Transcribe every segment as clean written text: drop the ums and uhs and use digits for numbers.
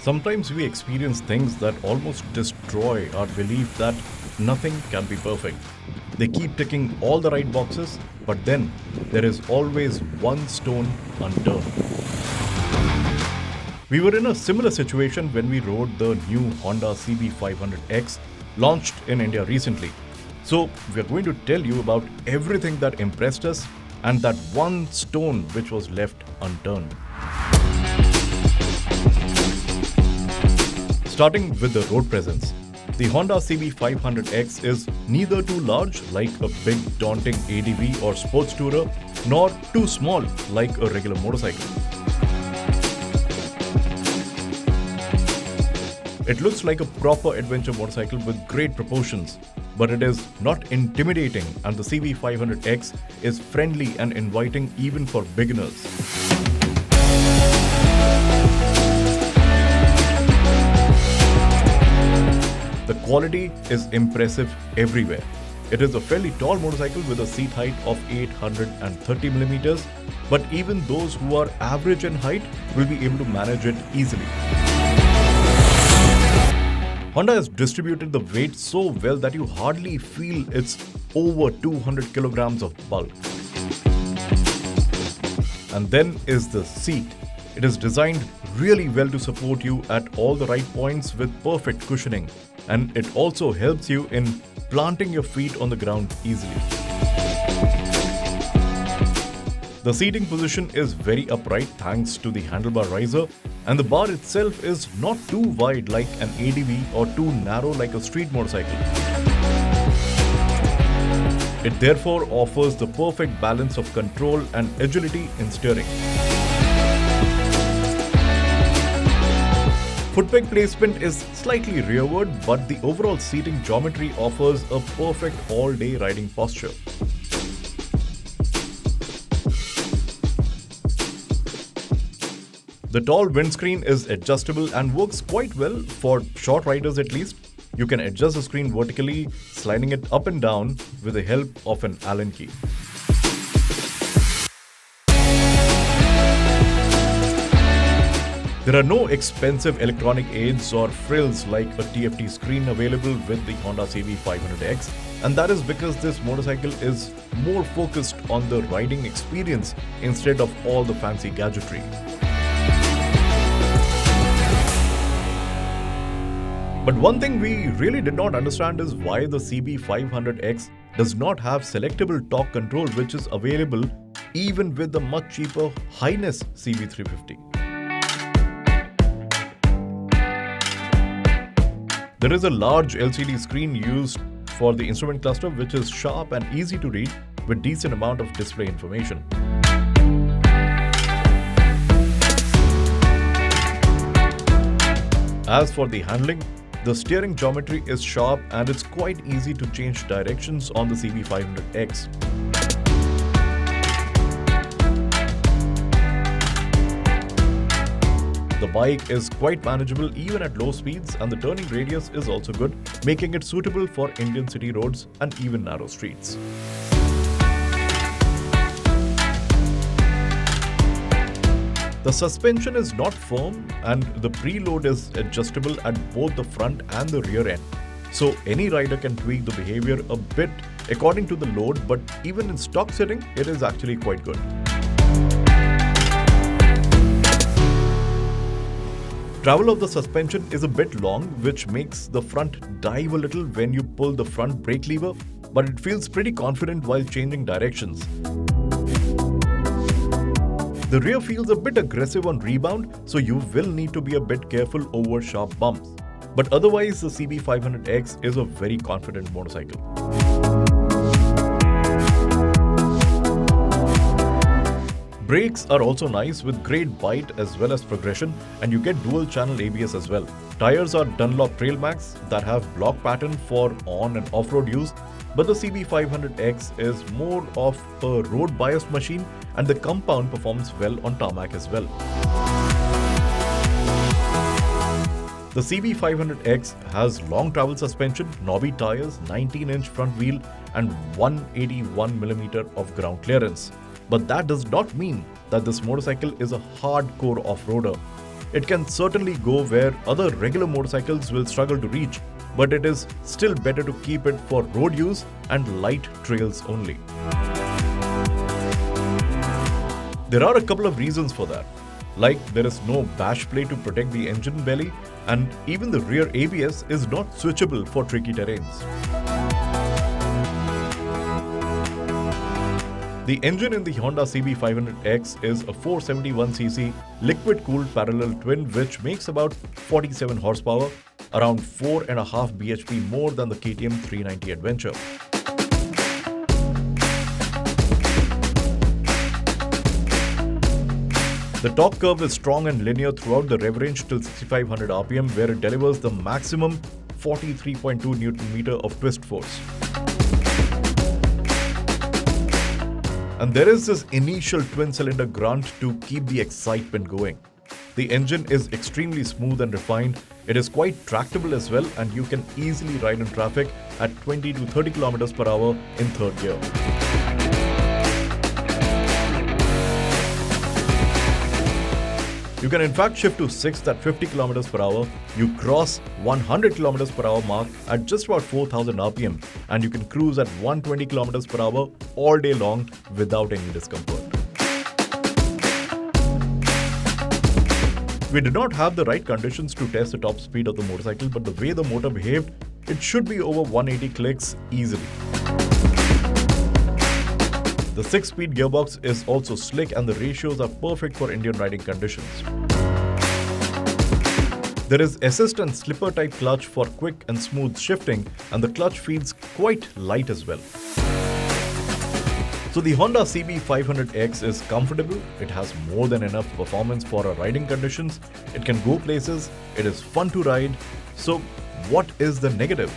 Sometimes we experience things that almost destroy our belief that nothing can be perfect. They keep ticking all the right boxes, but then there is always one stone unturned. We were in a similar situation when we rode the new Honda CB500X launched in India recently. So, we are going to tell you about everything that impressed us and that one stone which was left unturned. Starting with the road presence. The Honda CB500X is neither too large like a big daunting ADV or sports tourer, nor too small like a regular motorcycle. It looks like a proper adventure motorcycle with great proportions, but it is not intimidating, and the CB500X is friendly and inviting even for beginners. The quality is impressive everywhere. It is a fairly tall motorcycle with a seat height of 830 millimeters, but even those who are average in height will be able to manage it easily. Honda has distributed the weight so well that you hardly feel it's over 200 kilograms of bulk. And then is the seat. It is designed really well to support you at all the right points with perfect cushioning, and it also helps you in planting your feet on the ground easily. The seating position is very upright thanks to the handlebar riser, and the bar itself is not too wide like an ADV or too narrow like a street motorcycle. It therefore offers the perfect balance of control and agility in steering. Footpeg placement is slightly rearward, but the overall seating geometry offers a perfect all-day riding posture. The tall windscreen is adjustable and works quite well for short riders at least. You can adjust the screen vertically, sliding it up and down with the help of an Allen key. There are no expensive electronic aids or frills like a TFT screen available with the Honda CB500X, and that is because this motorcycle is more focused on the riding experience instead of all the fancy gadgetry. But one thing we really did not understand is why the CB500X does not have selectable torque control, which is available even with the much cheaper Highness CB350. There is a large LCD screen used for the instrument cluster, which is sharp and easy to read with decent amount of display information. As for the handling, the steering geometry is sharp and it's quite easy to change directions on the CB500X. The bike is quite manageable even at low speeds, and the turning radius is also good, making it suitable for Indian city roads and even narrow streets. The suspension is not firm and the preload is adjustable at both the front and the rear end. So any rider can tweak the behavior a bit according to the load, but even in stock setting, it is actually quite good. Travel of the suspension is a bit long, which makes the front dive a little when you pull the front brake lever, but it feels pretty confident while changing directions. The rear feels a bit aggressive on rebound, so you will need to be a bit careful over sharp bumps. But otherwise, the CB500X is a very confident motorcycle. Brakes are also nice with great bite as well as progression, and you get dual channel ABS as well. Tires are Dunlop Trailmax that have block pattern for on and off-road use, but the CB500X is more of a road biased machine, and the compound performs well on tarmac as well. The CB500X has long travel suspension, knobby tires, 19-inch front wheel and 181mm of ground clearance. But that does not mean that this motorcycle is a hardcore off-roader. It can certainly go where other regular motorcycles will struggle to reach, but it is still better to keep it for road use and light trails only. There are a couple of reasons for that. Like there is no bash plate to protect the engine belly, and even the rear ABS is not switchable for tricky terrains. The engine in the Honda CB500X is a 471cc liquid-cooled parallel twin which makes about 47 horsepower, around 4.5 bhp more than the KTM 390 Adventure. The torque curve is strong and linear throughout the rev range till 6500 rpm, where it delivers the maximum 43.2 Nm of twist force. And there is this initial twin-cylinder grunt to keep the excitement going. The engine is extremely smooth and refined. It is quite tractable as well, and you can easily ride in traffic at 20 to 30 km per hour in third gear. You can in fact shift to 6th at 50 km per hour. You cross 100 km per hour mark at just about 4000 rpm, and you can cruise at 120 km per hour all day long without any discomfort. We did not have the right conditions to test the top speed of the motorcycle, but the way the motor behaved, it should be over 180 clicks easily. The 6-speed gearbox is also slick and the ratios are perfect for Indian riding conditions. There is assist and slipper type clutch for quick and smooth shifting, and the clutch feels quite light as well. So the Honda CB500X is comfortable, it has more than enough performance for our riding conditions, it can go places, it is fun to ride. So what is the negative?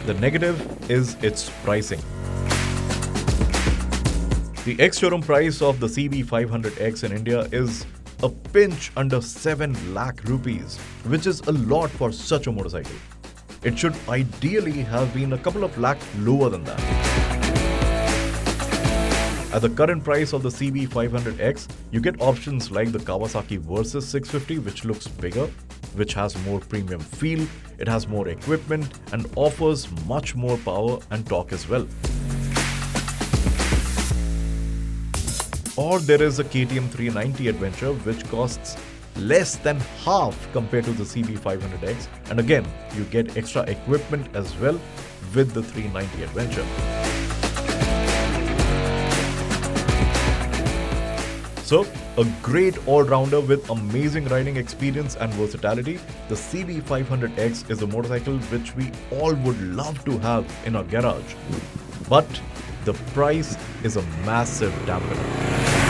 The negative is its pricing. The ex-showroom price of the CB500X in India is a pinch under 7 lakh rupees, which is a lot for such a motorcycle. It should ideally have been a couple of lakh lower than that. At the current price of the CB500X, you get options like the Kawasaki Versys 650, which looks bigger, which has more premium feel, it has more equipment and offers much more power and torque as well. Or there is a KTM 390 Adventure which costs less than half compared to the CB500X, and again you get extra equipment as well with the 390 Adventure. So, a great all-rounder with amazing riding experience and versatility, the CB500X is a motorcycle which we all would love to have in our garage. But the price is a massive dampener.